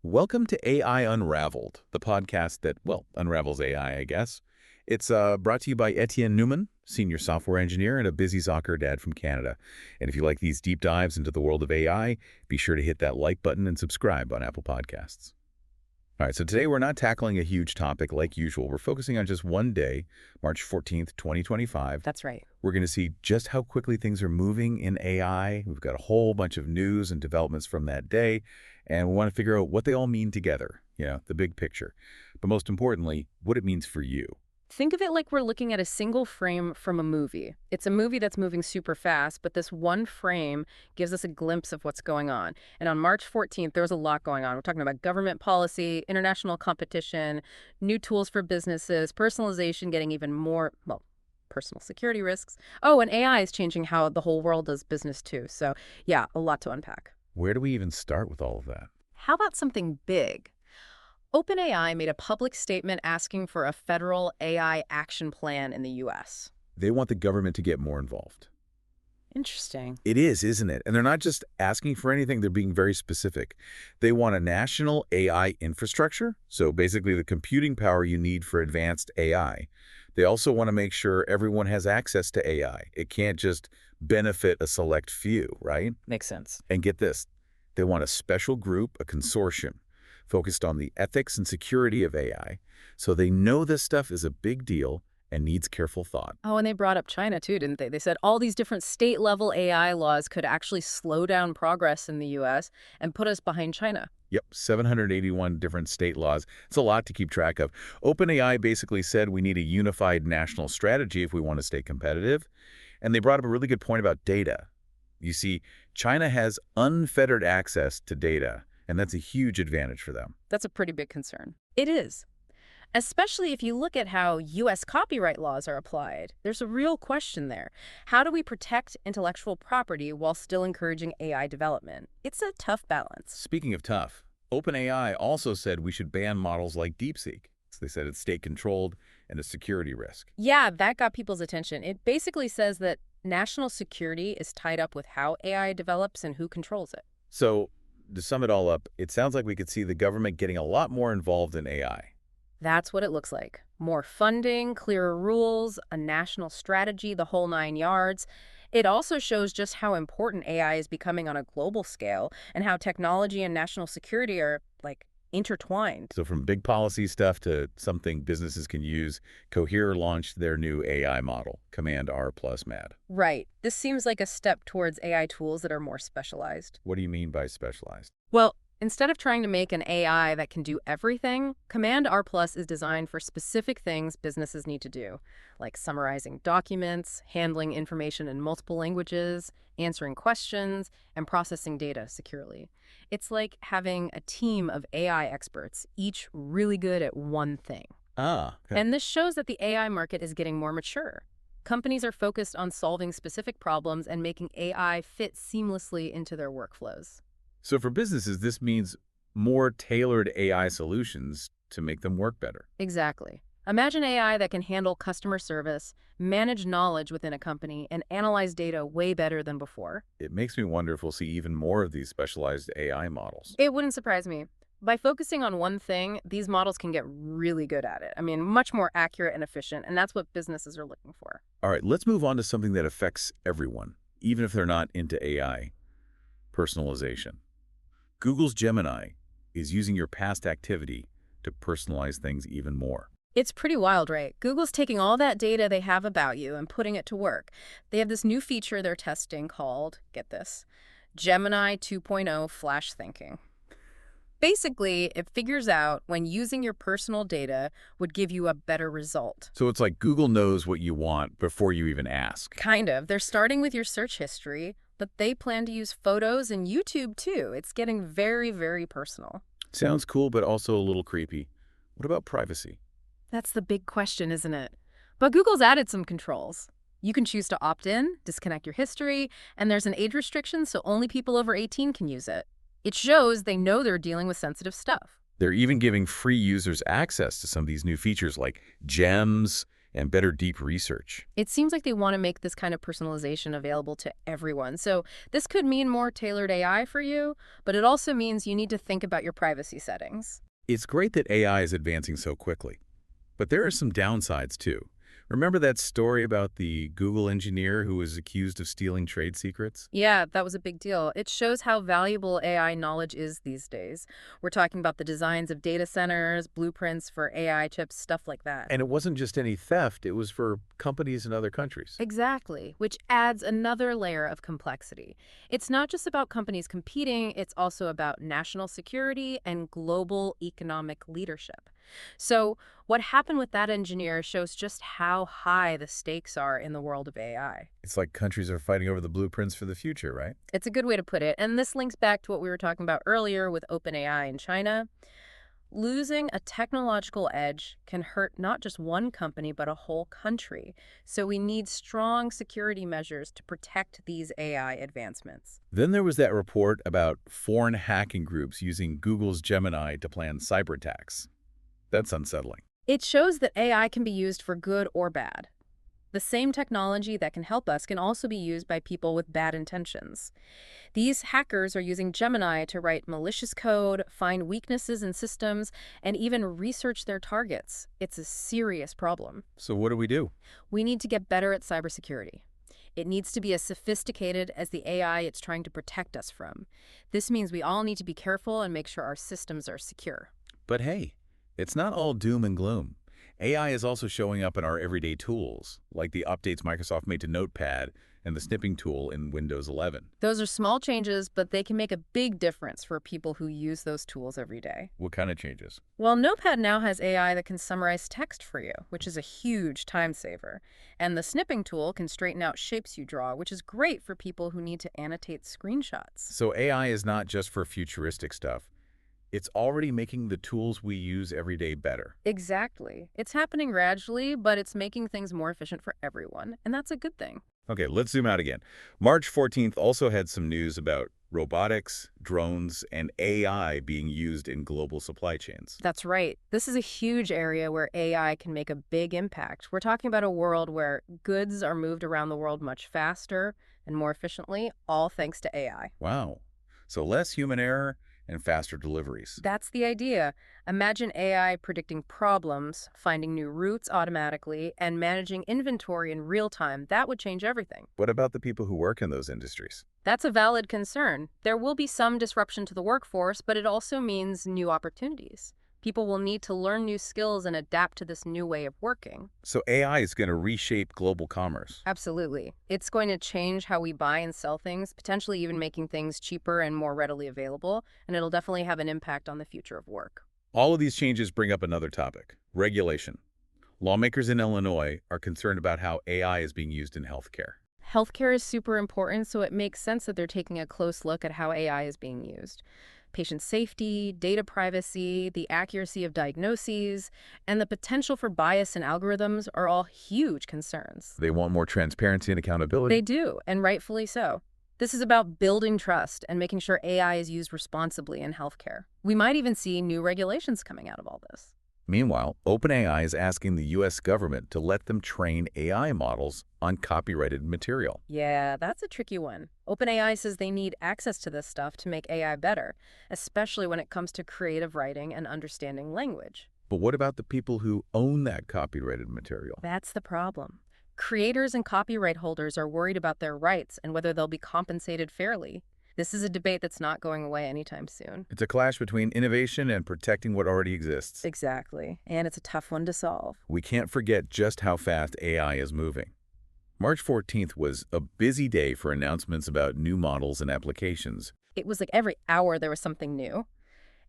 Welcome to AI Unraveled, the podcast that, well, unravels AI, I guess. It's brought to you by Etienne Newman, senior software engineer and a busy soccer dad from Canada. And if you like these deep dives into the world of AI, be sure to hit that like button and subscribe on Apple Podcasts. All right, so today we're not tackling a huge topic like usual. We're focusing on just one day, March 14th, 2025. That's right. We're going to see just how quickly things are moving in AI. We've got a whole bunch of news and developments from that day, and we want to figure out what they all mean together, the big picture. But most importantly, what it means for you. Think of it like we're looking at a single frame from a movie. It's a movie that's moving super fast, but this one frame gives us a glimpse of what's going on. And on March 14th, there was a lot going on. We're talking about government policy, international competition, new tools for businesses, personalization getting even more, well, personal security risks. Oh, and AI is changing how the whole world does business too. So yeah, a lot to unpack. Where do we even start with all of that? How about something big? OpenAI made a public statement asking for a federal AI action plan in the U.S. They want the government to get more involved. Interesting. It is, isn't it? And they're not just asking for anything, they're being very specific. They want a national AI infrastructure, so basically the computing power you need for advanced AI. They also want to make sure everyone has access to AI. It can't just benefit a select few, right? Makes sense. And get this, they want a special group, a consortium, focused on the ethics and security of AI, so they know this stuff is a big deal and needs careful thought. Oh, and they brought up China too, didn't they? They said all these different state-level AI laws could actually slow down progress in the U.S. and put us behind China. Yep, 781 different state laws. It's a lot to keep track of. OpenAI basically said we need a unified national strategy if we want to stay competitive. And they brought up a really good point about data. You see, China has unfettered access to data, and that's a huge advantage for them. That's a pretty big concern. It is. Especially if you look at how U.S. copyright laws are applied. There's a real question there. How do we protect intellectual property while still encouraging AI development? It's a tough balance. Speaking of tough, OpenAI also said we should ban models like DeepSeek. They said it's state-controlled and a security risk. Yeah, that got people's attention. It basically says that national security is tied up with how AI develops and who controls it. So, to sum it all up, it sounds like we could see the government getting a lot more involved in AI. That's what it looks like. More funding, clearer rules, a national strategy, the whole 9 yards. It also shows just how important AI is becoming on a global scale and how technology and national security are, intertwined. So from big policy stuff to something businesses can use, Cohere launched their new AI model, Command R plus MAD. Right. This seems like a step towards AI tools that are more specialized. What do you mean by specialized? Well, instead of trying to make an AI that can do everything, Command R Plus is designed for specific things businesses need to do, like summarizing documents, handling information in multiple languages, answering questions, and processing data securely. It's like having a team of AI experts, each really good at one thing. Okay. And this shows that the AI market is getting more mature. Companies are focused on solving specific problems and making AI fit seamlessly into their workflows. So for businesses, this means more tailored AI solutions to make them work better. Exactly. Imagine AI that can handle customer service, manage knowledge within a company, and analyze data way better than before. It makes me wonder if we'll see even more of these specialized AI models. It wouldn't surprise me. By focusing on one thing, these models can get really good at it. I mean, much more accurate and efficient, and that's what businesses are looking for. All right, let's move on to something that affects everyone, even if they're not into AI. Personalization. Google's Gemini is using your past activity to personalize things even more. It's pretty wild, right? Google's taking all that data they have about you and putting it to work. They have this new feature they're testing called, get this, Gemini 2.0 Flash Thinking. Basically, it figures out when using your personal data would give you a better result. So it's like Google knows what you want before you even ask. Kind of. They're starting with your search history, but they plan to use photos and YouTube too. It's getting very, very personal. Sounds cool, but also a little creepy. What about privacy? That's the big question, isn't it? But Google's added some controls. You can choose to opt in, disconnect your history, and there's an age restriction so only people over 18 can use it. It shows they know they're dealing with sensitive stuff. They're even giving free users access to some of these new features like gems and better deep research. It seems like they want to make this kind of personalization available to everyone. So this could mean more tailored AI for you, but it also means you need to think about your privacy settings. It's great that AI is advancing so quickly, but there are some downsides too. Remember that story about the Google engineer who was accused of stealing trade secrets? Yeah, that was a big deal. It shows how valuable AI knowledge is these days. We're talking about the designs of data centers, blueprints for AI chips, stuff like that. And it wasn't just any theft, it was for companies in other countries. Exactly, which adds another layer of complexity. It's not just about companies competing, it's also about national security and global economic leadership. So, what happened with that engineer shows just how high the stakes are in the world of AI. It's like countries are fighting over the blueprints for the future, right? It's a good way to put it, and this links back to what we were talking about earlier with OpenAI in China. Losing a technological edge can hurt not just one company, but a whole country. So we need strong security measures to protect these AI advancements. Then there was that report about foreign hacking groups using Google's Gemini to plan cyber attacks. That's unsettling. It shows that AI can be used for good or bad. The same technology that can help us can also be used by people with bad intentions. These hackers are using Gemini to write malicious code, find weaknesses in systems, and even research their targets. It's a serious problem. So what do we do? We need to get better at cybersecurity. It needs to be as sophisticated as the AI it's trying to protect us from. This means we all need to be careful and make sure our systems are secure. But hey, it's not all doom and gloom. AI is also showing up in our everyday tools, like the updates Microsoft made to Notepad and the snipping tool in Windows 11. Those are small changes, but they can make a big difference for people who use those tools every day. What kind of changes? Well, Notepad now has AI that can summarize text for you, which is a huge time saver. And the snipping tool can straighten out shapes you draw, which is great for people who need to annotate screenshots. So AI is not just for futuristic stuff. It's already making the tools we use every day better. Exactly. It's happening gradually, but it's making things more efficient for everyone, and that's a good thing. Okay, let's zoom out again. March 14th also had some news about robotics, drones, and AI being used in global supply chains. That's right. This is a huge area where AI can make a big impact. We're talking about a world where goods are moved around the world much faster and more efficiently, all thanks to AI. Wow. So less human error and faster deliveries. That's the idea. Imagine AI predicting problems, finding new routes automatically, and managing inventory in real time. That would change everything. What about the people who work in those industries? That's a valid concern. There will be some disruption to the workforce, but it also means new opportunities. People will need to learn new skills and adapt to this new way of working. So AI is going to reshape global commerce. Absolutely. It's going to change how we buy and sell things, potentially even making things cheaper and more readily available, and it'll definitely have an impact on the future of work. All of these changes bring up another topic, regulation. Lawmakers in Illinois are concerned about how AI is being used in healthcare. Healthcare is super important, so it makes sense that they're taking a close look at how AI is being used. Patient safety, data privacy, the accuracy of diagnoses, and the potential for bias in algorithms are all huge concerns. They want more transparency and accountability. They do, and rightfully so. This is about building trust and making sure AI is used responsibly in healthcare. We might even see new regulations coming out of all this. Meanwhile, OpenAI is asking the U.S. government to let them train AI models on copyrighted material. Yeah, that's a tricky one. OpenAI says they need access to this stuff to make AI better, especially when it comes to creative writing and understanding language. But what about the people who own that copyrighted material? That's the problem. Creators and copyright holders are worried about their rights and whether they'll be compensated fairly. This is a debate that's not going away anytime soon. It's a clash between innovation and protecting what already exists. Exactly. And it's a tough one to solve. We can't forget just how fast AI is moving. March 14th was a busy day for announcements about new models and applications. It was like every hour there was something new.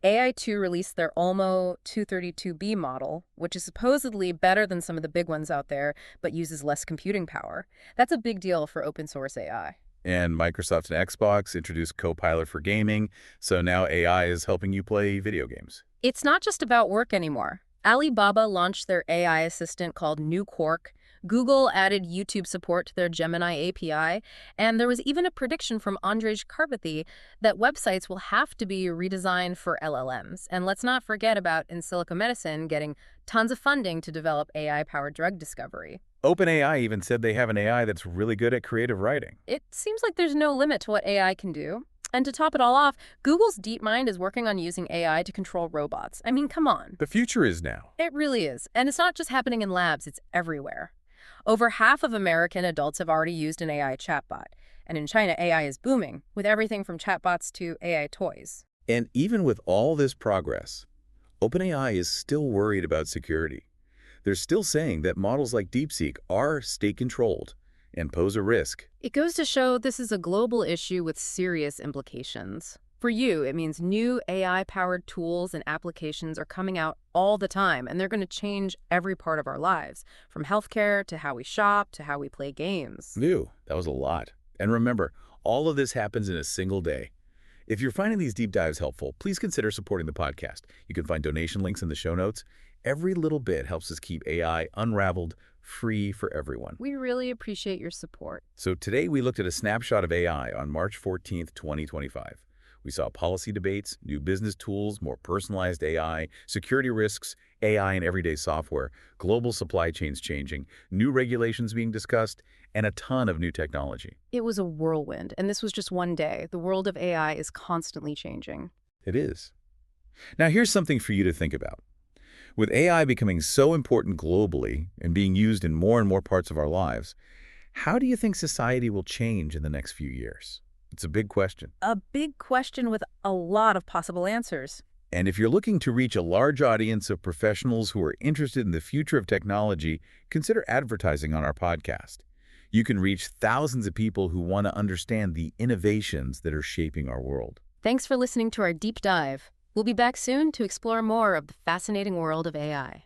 AI2 released their Olmo 232B model, which is supposedly better than some of the big ones out there, but uses less computing power. That's a big deal for open source AI. And Microsoft and Xbox introduced Copilot for gaming, so now AI is helping you play video games. It's not just about work anymore. Alibaba launched their AI assistant called New Quark. Google added YouTube support to their Gemini API, and there was even a prediction from Andrej Karpathy that websites will have to be redesigned for LLMs. And let's not forget about In Silico Medicine getting tons of funding to develop AI-powered drug discovery. OpenAI even said they have an AI that's really good at creative writing. It seems like there's no limit to what AI can do. And to top it all off, Google's DeepMind is working on using AI to control robots. I mean, come on. The future is now. It really is. And it's not just happening in labs, it's everywhere. Over half of American adults have already used an AI chatbot. And in China, AI is booming, with everything from chatbots to AI toys. And even with all this progress, OpenAI is still worried about security. They're still saying that models like DeepSeek are state-controlled and pose a risk. It goes to show this is a global issue with serious implications. For you, it means new AI-powered tools and applications are coming out all the time, and they're going to change every part of our lives, from healthcare to how we shop to how we play games. Phew, that was a lot. And remember, all of this happens in a single day. If you're finding these deep dives helpful, please consider supporting the podcast. You can find donation links in the show notes. Every little bit helps us keep AI unraveled, free for everyone. We really appreciate your support. So today we looked at a snapshot of AI on March 14th, 2025. We saw policy debates, new business tools, more personalized AI, security risks, AI in everyday software, global supply chains changing, new regulations being discussed, and a ton of new technology. It was a whirlwind, and this was just one day. The world of AI is constantly changing. It is. Now here's something for you to think about. With AI becoming so important globally and being used in more and more parts of our lives, how do you think society will change in the next few years? It's a big question. A big question with a lot of possible answers. And if you're looking to reach a large audience of professionals who are interested in the future of technology, consider advertising on our podcast. You can reach thousands of people who want to understand the innovations that are shaping our world. Thanks for listening to our deep dive. We'll be back soon to explore more of the fascinating world of AI.